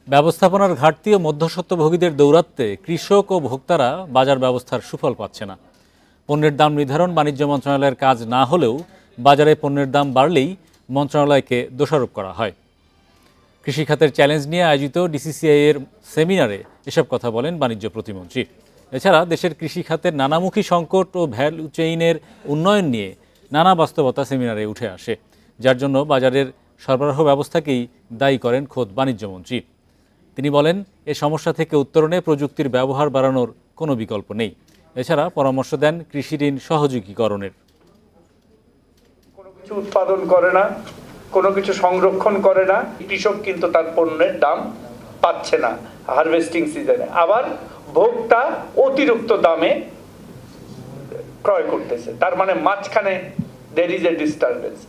ব্যবস্থাপনার ঘাটতি ও মধ্যস্বত্বভোগীদের দৌরাত্ম্যে কৃষক ও ভোক্তারা বাজার ব্যবস্থার সুফল পাচ্ছে না। পণ্যের দাম নির্ধারণ বাণিজ্য মন্ত্রণালয়ের কাজ না হলেও বাজারে পণ্যের দাম বাড়লেই মন্ত্রণালয়কে দোষারোপ করা হয়। কৃষিখাতের চ্যালেঞ্জ নিয়ে আয়োজিত ডিসিসিআই এর সেমিনারে এসব কথা বলেন বাণিজ্য প্রতিমন্ত্রী। এছাড়া দেশের কৃষিখাতের নানামুখী সংকট ও ভ্যালু চেইনের উন্নয়ন নিয়ে নানা বাস্তবতা সেমিনারে উঠে আসে, যার জন্য বাজারের সরবরাহ ব্যবস্থাকেই দায়ী করেন খোদ বাণিজ্যমন্ত্রী। তিনি বলেন, এ সমস্যা থেকে উত্তরণে প্রযুক্তির ব্যবহার বাড়ানোর কোনো বিকল্প নেই। এছাড়া পরামর্শ দেন কৃষি ঋণ সহযোগীকরণের। কোনো কিছু উৎপাদন করে না, কোনো কিছু সংরক্ষণ করে না, কৃষক কিন্তু তার পণ্যের দাম পাচ্ছে না হারভেস্টিং সিজনে, আবার ভোক্তা অতিরিক্ত দামে ক্রয় করতেছে। তার মানে মাঝখানে there is a disturbance।